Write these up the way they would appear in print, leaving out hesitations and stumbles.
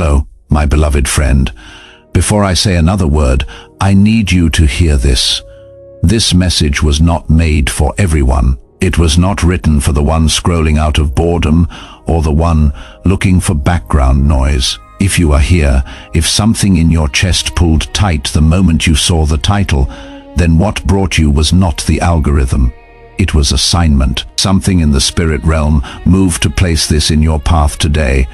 Hello, my beloved friend. Before I say another word, I need you to hear this. This message was not made for everyone. It was not written for the one scrolling out of boredom or the one looking for background noise. If you are here, if something in your chest pulled tight the moment you saw the title, then what brought you was not the algorithm. It was assignment. Something in the spirit realm moved to place this in your path today,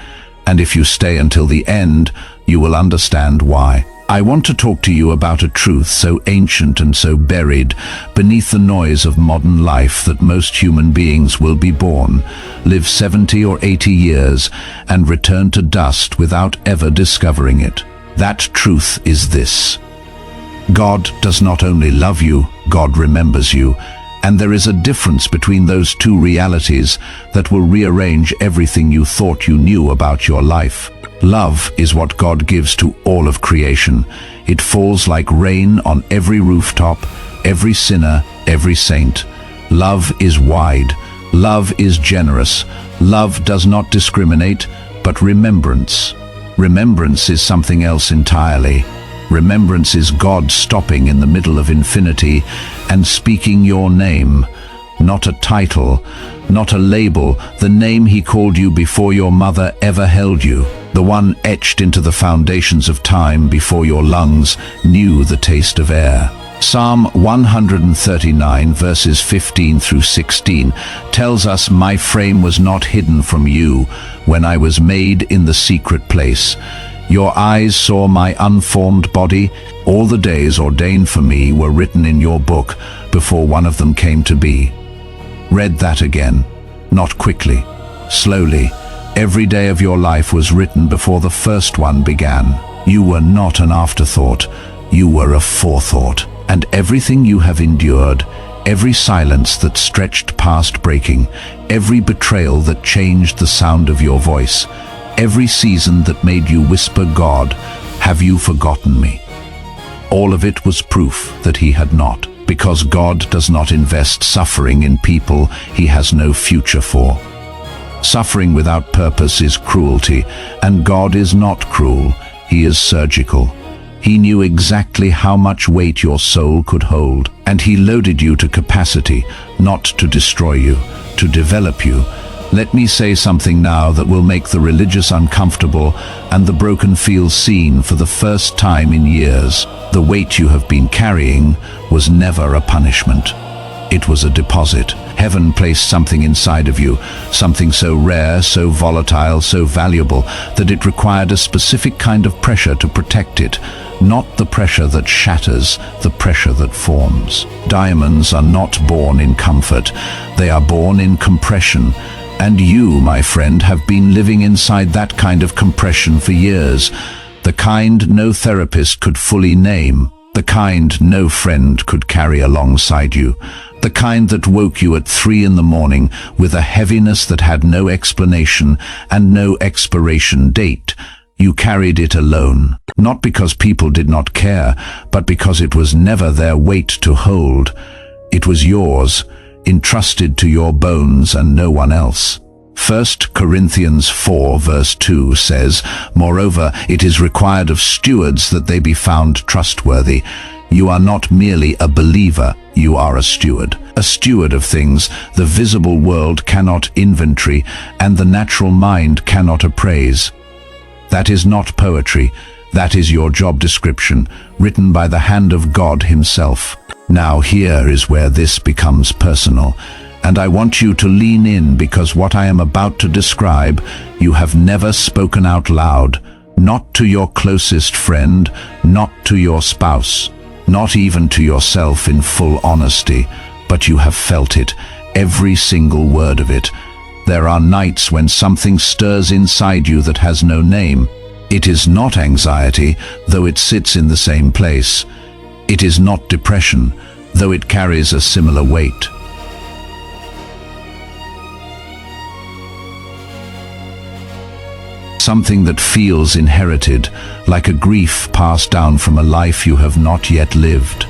and if you stay until the end, you will understand why. I want to talk to you about a truth so ancient and so buried beneath the noise of modern life that most human beings will be born, live 70 or 80 years, and return to dust without ever discovering it. That truth is this: God does not only love you, God remembers you. And there is a difference between those two realities that will rearrange everything you thought you knew about your life. Love is what God gives to all of creation. It falls like rain on every rooftop, every sinner, every saint. Love is wide. Love is generous. Love does not discriminate, but remembrance. Remembrance is something else entirely. Remembrance is God stopping in the middle of infinity and speaking your name. Not a title, not a label, the name He called you before your mother ever held you. The one etched into the foundations of time before your lungs knew the taste of air. Psalm 139 verses 15 through 16 tells us, "My frame was not hidden from you when I was made in the secret place. Your eyes saw my unformed body. All the days ordained for me were written in your book before one of them came to be." Read that again. Not quickly, slowly. Every day of your life was written before the first one began. You were not an afterthought. You were a forethought. And everything you have endured, every silence that stretched past breaking, every betrayal that changed the sound of your voice, every season that made you whisper, "God, have you forgotten me?" All of it was proof that He had not, because God does not invest suffering in people He has no future for. Suffering without purpose is cruelty, and God is not cruel. He is surgical. He knew exactly how much weight your soul could hold, and He loaded you to capacity, not to destroy you, to develop you. Let me say something now that will make the religious uncomfortable and the broken feel seen for the first time in years. The weight you have been carrying was never a punishment. It was a deposit. Heaven placed something inside of you, something so rare, so volatile, so valuable, that it required a specific kind of pressure to protect it. Not the pressure that shatters, the pressure that forms. Diamonds are not born in comfort. They are born in compression. And you, my friend, have been living inside that kind of compression for years. The kind no therapist could fully name. The kind no friend could carry alongside you. The kind that woke you at 3 in the morning with a heaviness that had no explanation and no expiration date. You carried it alone, not because people did not care, but because it was never their weight to hold. It was yours, entrusted to your bones and no one else. 1 Corinthians 4 verse 2 says, "Moreover, it is required of stewards that they be found trustworthy." You are not merely a believer, you are a steward of things the visible world cannot inventory and the natural mind cannot appraise. That is not poetry, that is your job description, written by the hand of God Himself. Now here is where this becomes personal, and I want you to lean in, because what I am about to describe you have never spoken out loud, not to your closest friend, not to your spouse, not even to yourself in full honesty, but you have felt it, every single word of it. There are nights when something stirs inside you that has no name. It is not anxiety, though it sits in the same place. It is not depression, though it carries a similar weight. Something that feels inherited, like a grief passed down from a life you have not yet lived.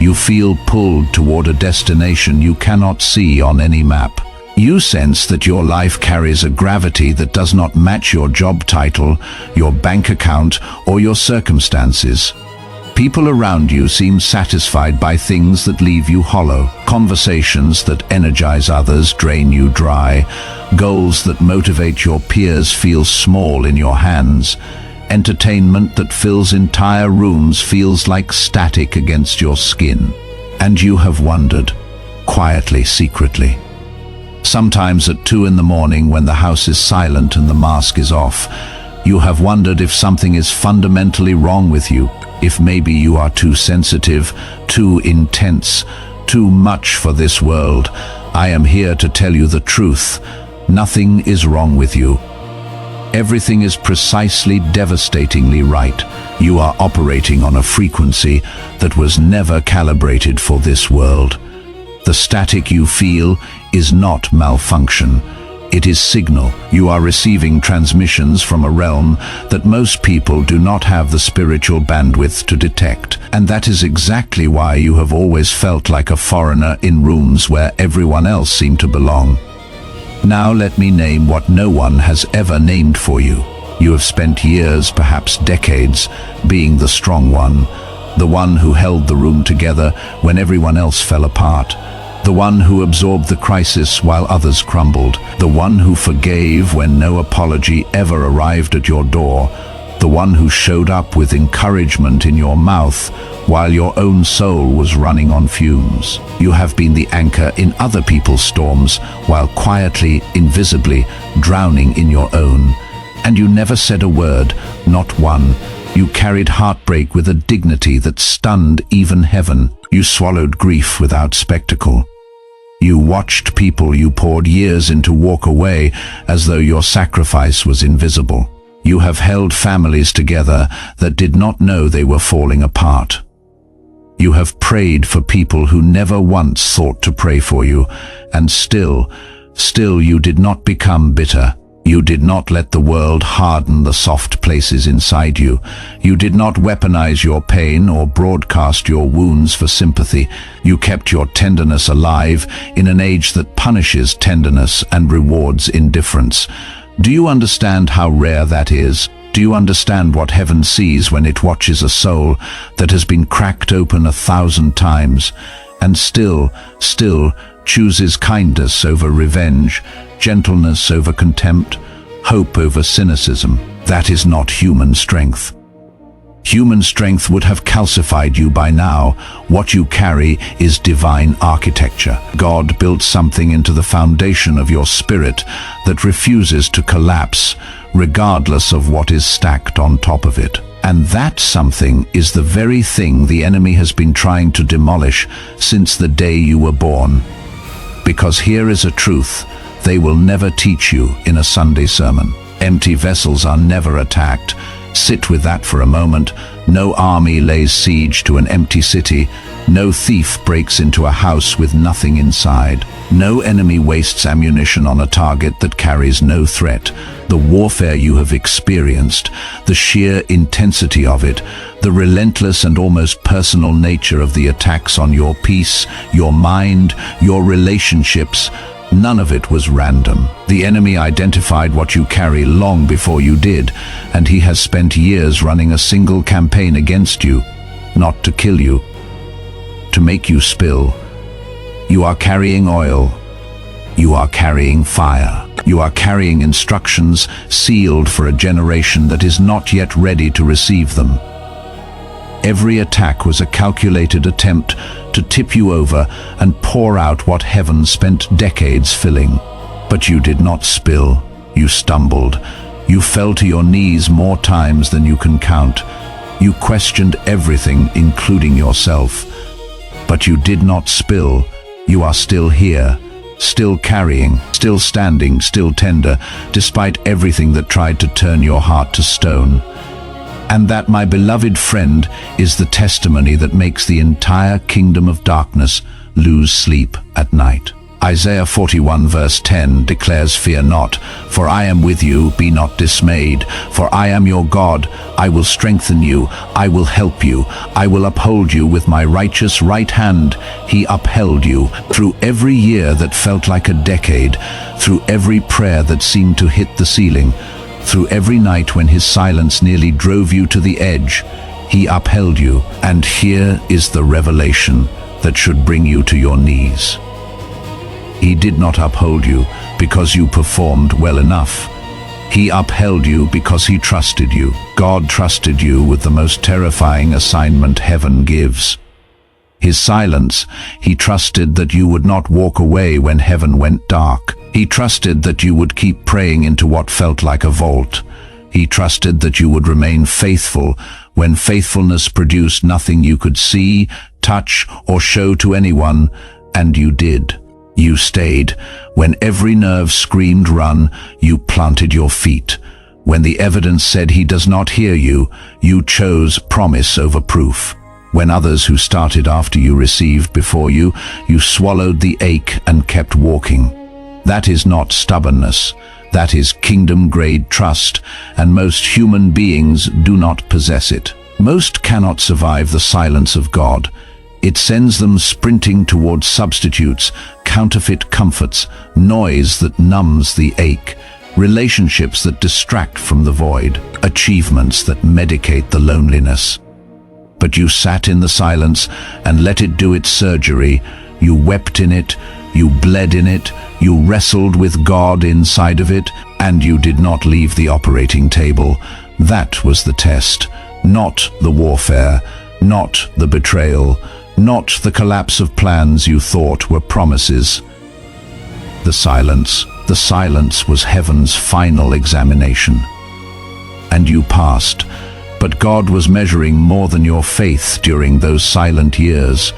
You feel pulled toward a destination you cannot see on any map. You sense that your life carries a gravity that does not match your job title, your bank account, or your circumstances. People around you seem satisfied by things that leave you hollow. Conversations that energize others drain you dry. Goals that motivate your peers feel small in your hands. Entertainment that fills entire rooms feels like static against your skin. And you have wondered, quietly, secretly. Sometimes at 2 in the morning, when the house is silent and the mask is off, you have wondered if something is fundamentally wrong with you, if maybe you are too sensitive, too intense, too much for this world. I am here to tell you the truth. Nothing is wrong with you. Everything is precisely devastatingly right. You are operating on a frequency that was never calibrated for this world. The static you feel is not malfunction. It is signal. You are receiving transmissions from a realm that most people do not have the spiritual bandwidth to detect. And that is exactly why you have always felt like a foreigner in rooms where everyone else seemed to belong. Now let me name what no one has ever named for you. You have spent years, perhaps decades, being the strong one, the one who held the room together when everyone else fell apart, the one who absorbed the crisis while others crumbled, the one who forgave when no apology ever arrived at your door, the one who showed up with encouragement in your mouth while your own soul was running on fumes. You have been the anchor in other people's storms while quietly, invisibly drowning in your own. And you never said a word, not one. You carried heartbreak with a dignity that stunned even heaven. You swallowed grief without spectacle. You watched people you poured years into walk away as though your sacrifice was invisible. You have held families together that did not know they were falling apart. You have prayed for people who never once thought to pray for you, and still you did not become bitter. You did not let the world harden the soft places inside you. You did not weaponize your pain or broadcast your wounds for sympathy. You kept your tenderness alive in an age that punishes tenderness and rewards indifference. Do you understand how rare that is? Do you understand what heaven sees when it watches a soul that has been cracked open 1,000 times and still chooses kindness over revenge, gentleness over contempt, hope over cynicism? That is not human strength. Human strength would have calcified you by now. What you carry is divine architecture. God built something into the foundation of your spirit that refuses to collapse, regardless of what is stacked on top of it. And that something is the very thing the enemy has been trying to demolish since the day you were born. Because here is a truth they will never teach you in a Sunday sermon. Empty vessels are never attacked. Sit with that for a moment. No army lays siege to an empty city. No thief breaks into a house with nothing inside. No enemy wastes ammunition on a target that carries no threat. The warfare you have experienced, the sheer intensity of it, the relentless and almost personal nature of the attacks on your peace, your mind, your relationships, none of it was random. The enemy identified what you carry long before you did, and he has spent years running a single campaign against you, not to kill you, to make you spill. You are carrying oil. You are carrying fire. You are carrying instructions sealed for a generation that is not yet ready to receive them. Every attack was a calculated attempt to tip you over and pour out what heaven spent decades filling. But you did not spill. You stumbled. You fell to your knees more times than you can count. You questioned everything, including yourself. But you did not spill. You are still here, still carrying, still standing, still tender, despite everything that tried to turn your heart to stone. And that, my beloved friend, is the testimony that makes the entire kingdom of darkness lose sleep at night. Isaiah 41 verse 10 declares, "Fear not, for I am with you, be not dismayed, for I am your God, I will strengthen you, I will help you, I will uphold you with my righteous right hand." He upheld you through every year that felt like a decade, through every prayer that seemed to hit the ceiling, through every night when his silence nearly drove you to the edge. He upheld you, and here is the revelation that should bring you to your knees. He did not uphold you because you performed well enough. He upheld you because he trusted you. God trusted you with the most terrifying assignment heaven gives. His silence. He trusted that you would not walk away when heaven went dark. He trusted that you would keep praying into what felt like a vault. He trusted that you would remain faithful when faithfulness produced nothing you could see, touch, or show to anyone, and you did. You stayed. When every nerve screamed run, you planted your feet. When the evidence said he does not hear you, you chose promise over proof. When others who started after you received before you, you swallowed the ache and kept walking. That is not stubbornness. That is kingdom-grade trust, and most human beings do not possess it. Most cannot survive the silence of God. It sends them sprinting towards substitutes, counterfeit comforts, noise that numbs the ache, relationships that distract from the void, achievements that medicate the loneliness. But you sat in the silence and let it do its surgery. You wept in it, you bled in it, you wrestled with God inside of it, and you did not leave the operating table. That was the test, not the warfare, not the betrayal, not the collapse of plans you thought were promises. The silence was heaven's final examination. And you passed, but God was measuring more than your faith during those silent years.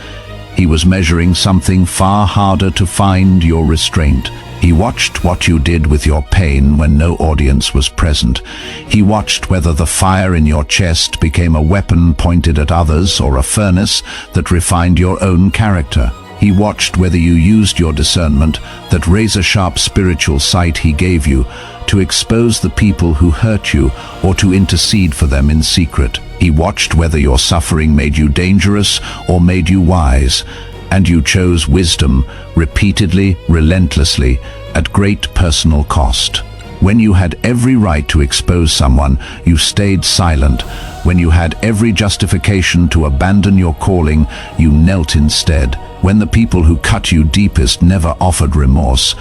He was measuring something far harder to find: your restraint. He watched what you did with your pain when no audience was present. He watched whether the fire in your chest became a weapon pointed at others or a furnace that refined your own character. He watched whether you used your discernment, that razor-sharp spiritual sight he gave you, to expose the people who hurt you or to intercede for them in secret. He watched whether your suffering made you dangerous or made you wise. And you chose wisdom repeatedly, relentlessly, at great personal cost. When you had every right to expose someone, you stayed silent. When you had every justification to abandon your calling, you knelt instead. When the people who cut you deepest never offered remorse,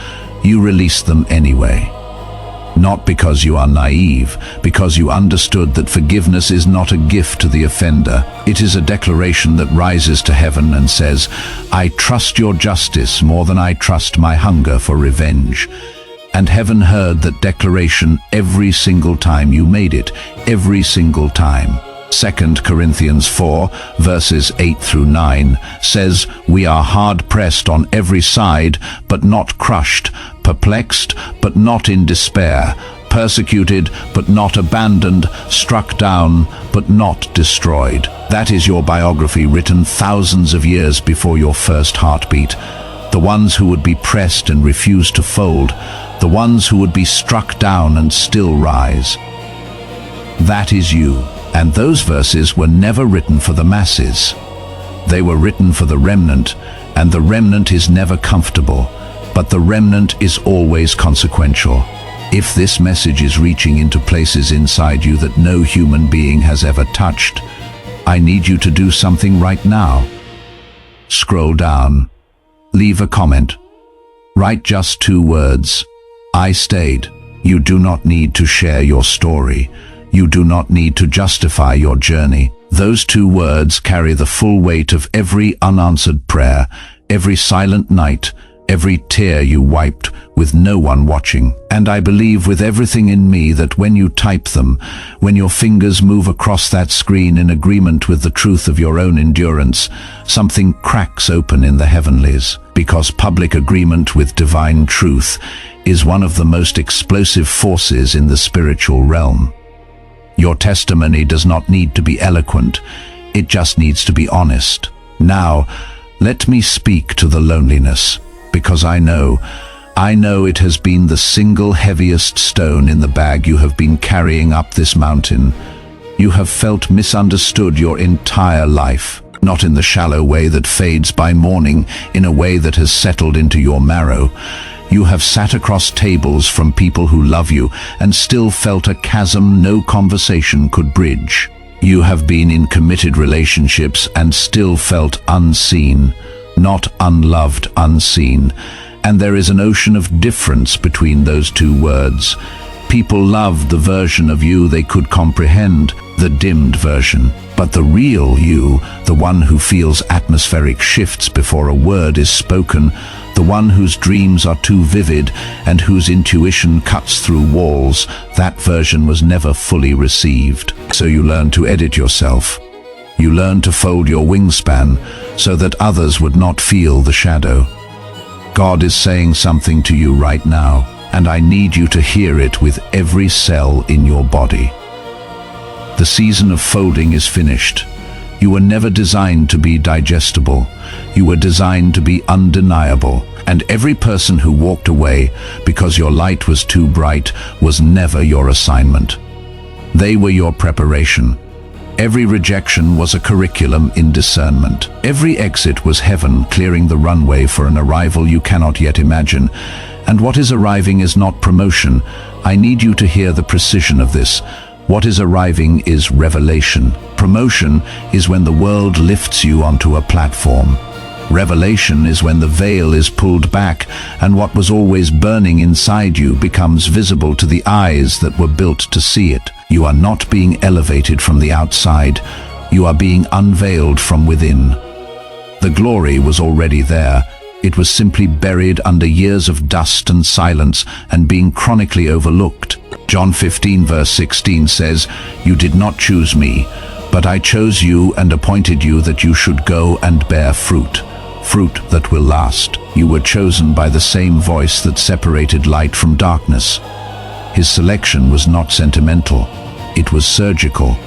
you released them anyway. Not because you are naive, because you understood that forgiveness is not a gift to the offender. It is a declaration that rises to heaven and says, "I trust your justice more than I trust my hunger for revenge." And heaven heard that declaration every single time you made it, every single time. 2 Corinthians 4, verses 8 through 9 says, "We are hard-pressed on every side, but not crushed, perplexed, but not in despair, persecuted, but not abandoned, struck down, but not destroyed." That is your biography, written thousands of years before your first heartbeat. The ones who would be pressed and refuse to fold, the ones who would be struck down and still rise. That is you. And those verses were never written for the masses. They were written for the remnant, and the remnant is never comfortable, but the remnant is always consequential. If this message is reaching into places inside you that no human being has ever touched, I need you to do something right now. Scroll down. Leave a comment. Write just 2 words. I stayed. You do not need to share your story. You do not need to justify your journey. Those 2 words carry the full weight of every unanswered prayer, every silent night, every tear you wiped with no one watching. And I believe with everything in me that when you type them, when your fingers move across that screen in agreement with the truth of your own endurance, something cracks open in the heavenlies, because public agreement with divine truth is one of the most explosive forces in the spiritual realm. Your testimony does not need to be eloquent, it just needs to be honest. Now, let me speak to the loneliness, because I know it has been the single heaviest stone in the bag you have been carrying up this mountain. You have felt misunderstood your entire life, not in the shallow way that fades by morning, in a way that has settled into your marrow. You have sat across tables from people who love you and still felt a chasm no conversation could bridge. You have been in committed relationships and still felt unseen, not unloved, unseen. And there is an ocean of difference between those two words. People loved the version of you they could comprehend, the dimmed version. But the real you, the one who feels atmospheric shifts before a word is spoken, the one whose dreams are too vivid and whose intuition cuts through walls, that version was never fully received. So you learn to edit yourself. You learn to fold your wingspan so that others would not feel the shadow. God is saying something to you right now, and I need you to hear it with every cell in your body. The season of folding is finished. You were never designed to be digestible. You were designed to be undeniable. And every person who walked away because your light was too bright was never your assignment. They were your preparation. Every rejection was a curriculum in discernment. Every exit was heaven clearing the runway for an arrival you cannot yet imagine. And what is arriving is not promotion. I need you to hear the precision of this. What is arriving is revelation. Promotion is when the world lifts you onto a platform. Revelation is when the veil is pulled back and what was always burning inside you becomes visible to the eyes that were built to see it. You are not being elevated from the outside. You are being unveiled from within. The glory was already there. It was simply buried under years of dust and silence and being chronically overlooked. John 15 verse 16 says, "You did not choose me, but I chose you and appointed you that you should go and bear fruit, fruit that will last." You were chosen by the same voice that separated light from darkness. His selection was not sentimental, it was surgical.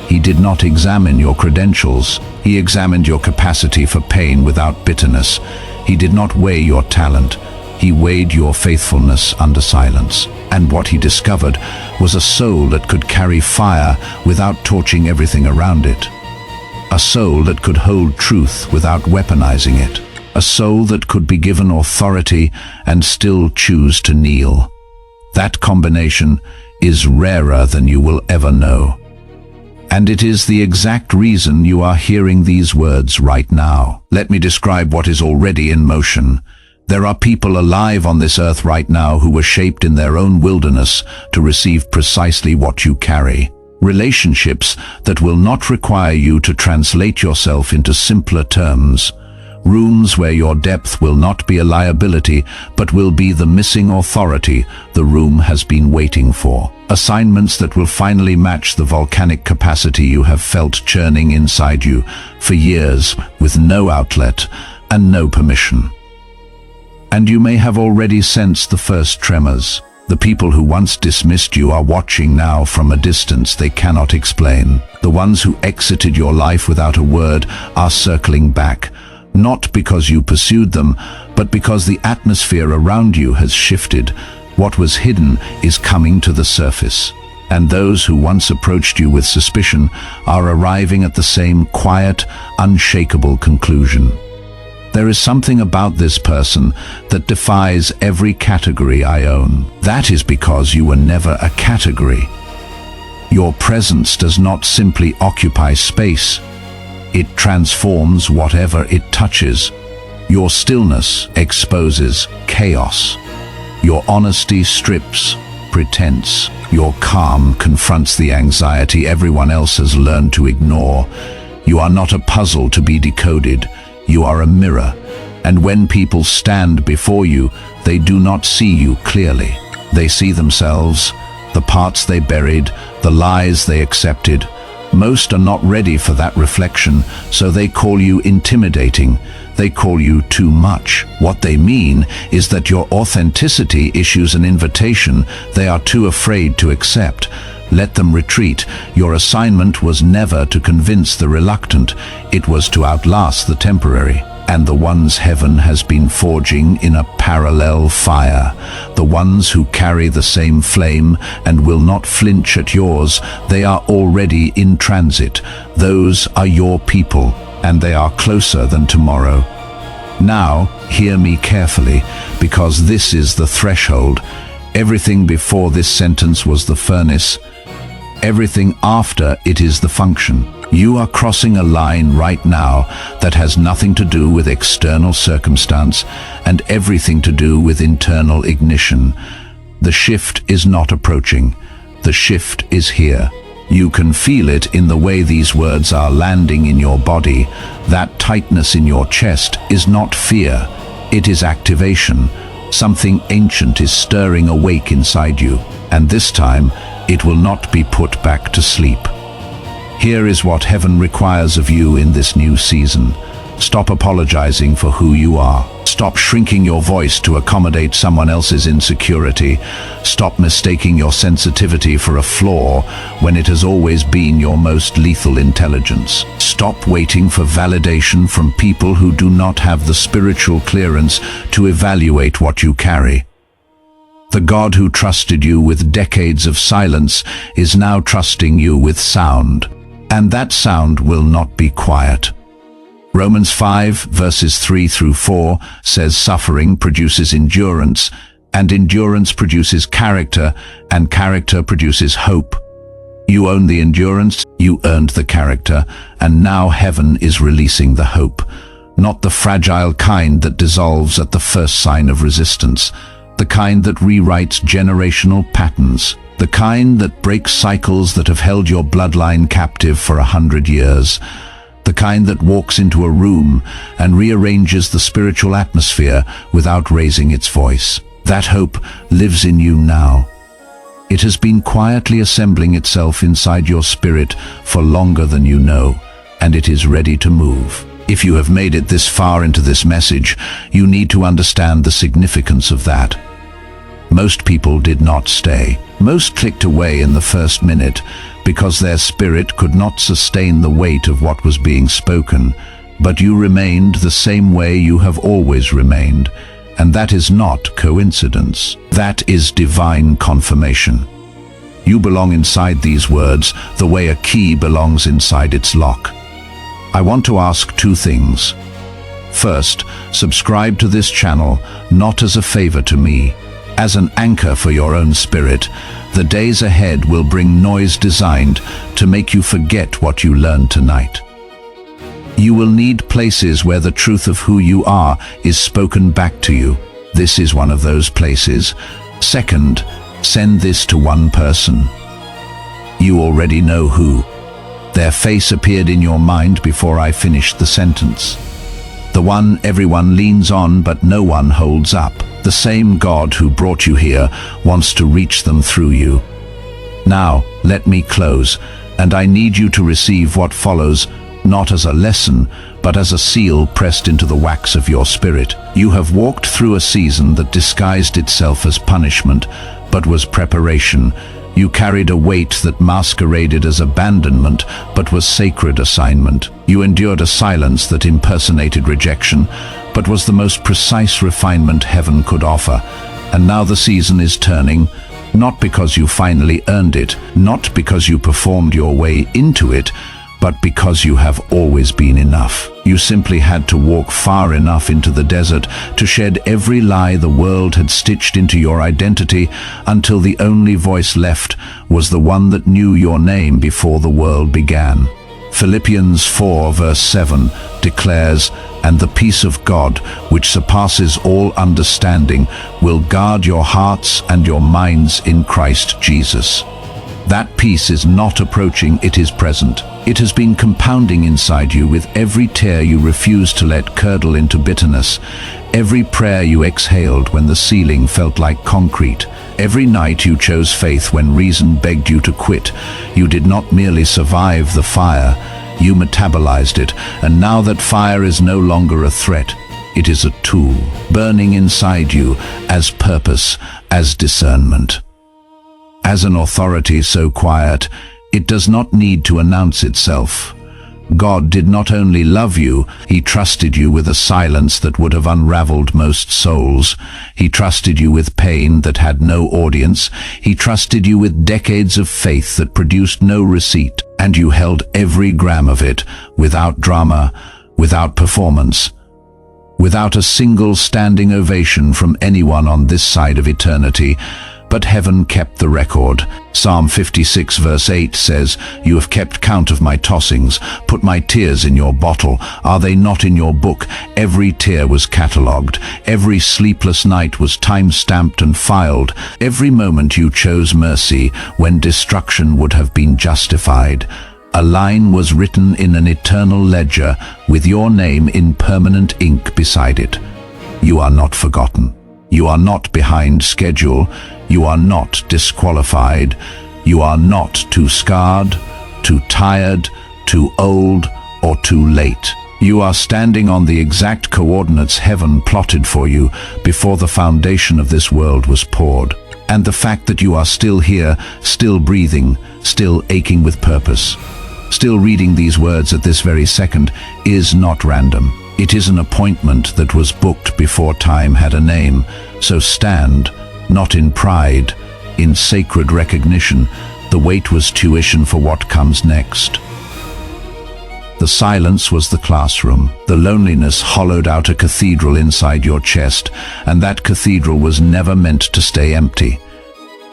He did not examine your credentials, he examined your capacity for pain without bitterness. He did not weigh your talent, he weighed your faithfulness under silence. And what he discovered was a soul that could carry fire without torching everything around it. A soul that could hold truth without weaponizing it. A soul that could be given authority and still choose to kneel. That combination is rarer than you will ever know. And it is the exact reason you are hearing these words right now. Let me describe what is already in motion. There are people alive on this earth right now who were shaped in their own wilderness to receive precisely what you carry. Relationships that will not require you to translate yourself into simpler terms. Rooms where your depth will not be a liability, but will be the missing authority the room has been waiting for. Assignments that will finally match the volcanic capacity you have felt churning inside you for years with no outlet and no permission. And you may have already sensed the first tremors. The people who once dismissed you are watching now from a distance they cannot explain. The ones who exited your life without a word are circling back, not because you pursued them, but because the atmosphere around you has shifted. What was hidden is coming to the surface. And those who once approached you with suspicion are arriving at the same quiet, unshakable conclusion. There is something about this person that defies every category I own. That is because you were never a category. Your presence does not simply occupy space. It transforms whatever it touches. Your stillness exposes chaos. Your honesty strips pretense. Your calm confronts the anxiety everyone else has learned to ignore. You are not a puzzle to be decoded. You are a mirror, and when people stand before you, they do not see you clearly. They see themselves, the parts they buried, the lies they accepted. Most are not ready for that reflection, so they call you intimidating. They call you too much. What they mean is that your authenticity issues an invitation they are too afraid to accept. Let them retreat. Your assignment was never to convince the reluctant. It was to outlast the temporary. and the ones heaven has been forging in a parallel fire, the ones who carry the same flame and will not flinch at yours. They are already in transit. Those are your people, and they are closer than tomorrow. Now, hear me carefully, because this is the threshold. Everything before this sentence was the furnace. Everything after it is the function. You are crossing a line right now that has nothing to do with external circumstance and everything to do with internal ignition. The shift is not approaching. The shift is here. You can feel it in the way these words are landing in your body. That tightness in your chest is not fear. It is activation. Something ancient is stirring awake inside you, and this time it will not be put back to sleep. Here is what heaven requires of you in this new season. Stop apologizing for who you are. Stop shrinking your voice to accommodate someone else's insecurity. Stop mistaking your sensitivity for a flaw when it has always been your most lethal intelligence. Stop waiting for validation from people who do not have the spiritual clearance to evaluate what you carry. The God who trusted you with decades of silence is now trusting you with sound. And that sound will not be quiet. Romans 5 verses 3 through 4 says suffering produces endurance, and endurance produces character, and character produces hope. You own the endurance, you earned the character, and now heaven is releasing the hope. Not the fragile kind that dissolves at the first sign of resistance, the kind that rewrites generational patterns, the kind that breaks cycles that have held your bloodline captive for 100 years, the kind that walks into a room and rearranges the spiritual atmosphere without raising its voice. That hope lives in you now. It has been quietly assembling itself inside your spirit for longer than you know, and it is ready to move. If you have made it this far into this message, you need to understand the significance of that. Most people did not stay. Most clicked away in the first minute because their spirit could not sustain the weight of what was being spoken. But you remained the same way you have always remained, and that is not coincidence. That is divine confirmation. You belong inside these words the way a key belongs inside its lock. I want to ask two things. First, subscribe to this channel, not as a favor to me, as an anchor for your own spirit. The days ahead will bring noise designed to make you forget what you learned tonight. You will need places where the truth of who you are is spoken back to you. This is one of those places. Second, send this to one person. You already know who. Their face appeared in your mind before I finished the sentence. The one everyone leans on but no one holds up. The same God who brought you here wants to reach them through you. Now, let me close, and I need you to receive what follows, not as a lesson, but as a seal pressed into the wax of your spirit. You have walked through a season that disguised itself as punishment, but was preparation. You carried a weight that masqueraded as abandonment, but was sacred assignment. You endured a silence that impersonated rejection, but was the most precise refinement heaven could offer. And now the season is turning, not because you finally earned it, not because you performed your way into it, but because you have always been enough. You simply had to walk far enough into the desert to shed every lie the world had stitched into your identity until the only voice left was the one that knew your name before the world began. Philippians 4 verse 7 declares, "And the peace of God, which surpasses all understanding, will guard your hearts and your minds in Christ Jesus." That peace is not approaching, it is present. It has been compounding inside you with every tear you refused to let curdle into bitterness, every prayer you exhaled when the ceiling felt like concrete, every night you chose faith when reason begged you to quit. You did not merely survive the fire, you metabolized it, and now that fire is no longer a threat, it is a tool, burning inside you as purpose, as discernment. As an authority so quiet, it does not need to announce itself. God did not only love you, he trusted you with a silence that would have unraveled most souls. He trusted you with pain that had no audience. He trusted you with decades of faith that produced no receipt. And you held every gram of it, without drama, without performance, without a single standing ovation from anyone on this side of eternity. But heaven kept the record. Psalm 56 verse 8 says, "You have kept count of my tossings, put my tears in your bottle. Are they not in your book?" Every tear was catalogued. Every sleepless night was time-stamped and filed. Every moment you chose mercy when destruction would have been justified. A line was written in an eternal ledger with your name in permanent ink beside it. You are not forgotten. You are not behind schedule. You are not disqualified. You are not too scarred, too tired, too old, or too late. You are standing on the exact coordinates heaven plotted for you before the foundation of this world was poured. And the fact that you are still here, still breathing, still aching with purpose, still reading these words at this very second, is not random. It is an appointment that was booked before time had a name. So stand, not in pride, in sacred recognition. The wait was tuition for what comes next. The silence was the classroom. The loneliness hollowed out a cathedral inside your chest, and that cathedral was never meant to stay empty.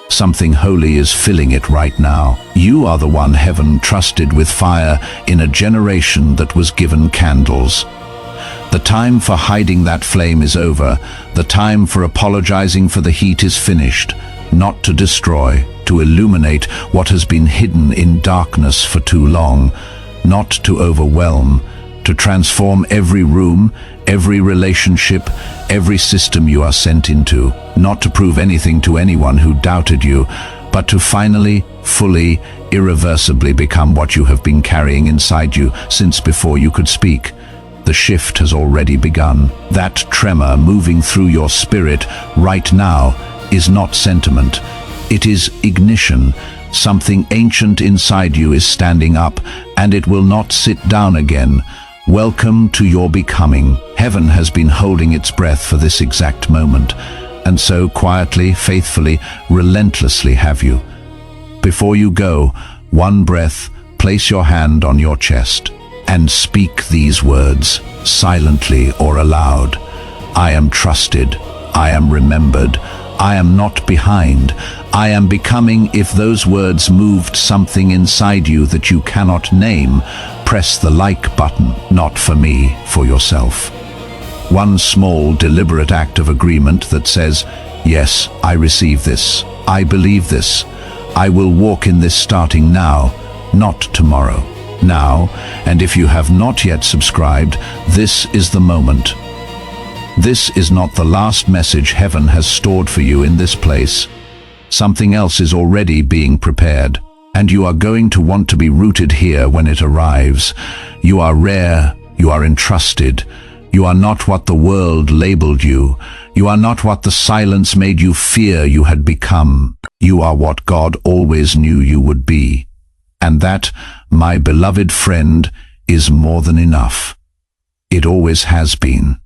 Something holy is filling it right now. You are the one heaven trusted with fire in a generation that was given candles. The time for hiding that flame is over. The time for apologizing for the heat is finished. Not to destroy, to illuminate what has been hidden in darkness for too long. Not to overwhelm, to transform every room, every relationship, every system you are sent into. Not to prove anything to anyone who doubted you, but to finally, fully, irreversibly become what you have been carrying inside you since before you could speak. The shift has already begun. That tremor moving through your spirit right now is not sentiment. It is ignition. Something ancient inside you is standing up, and it will not sit down again. Welcome to your becoming. Heaven has been holding its breath for this exact moment, and so quietly, faithfully, relentlessly have you. Before you go, one breath, place your hand on your chest and speak these words, silently or aloud. I am trusted. I am remembered. I am not behind. I am becoming. If those words moved something inside you that you cannot name, press the like button, not for me, for yourself. One small, deliberate act of agreement that says, yes, I receive this. I believe this. I will walk in this starting now, not tomorrow. Now, and if you have not yet subscribed, this is the moment. This is not the last message heaven has stored for you in this place. Something else is already being prepared, and you are going to want to be rooted here when it arrives. You are rare, you are entrusted. You are not what the world labeled you. You are not what the silence made you fear you had become. You are what God always knew you would be. And that, my beloved friend, is more than enough. It always has been.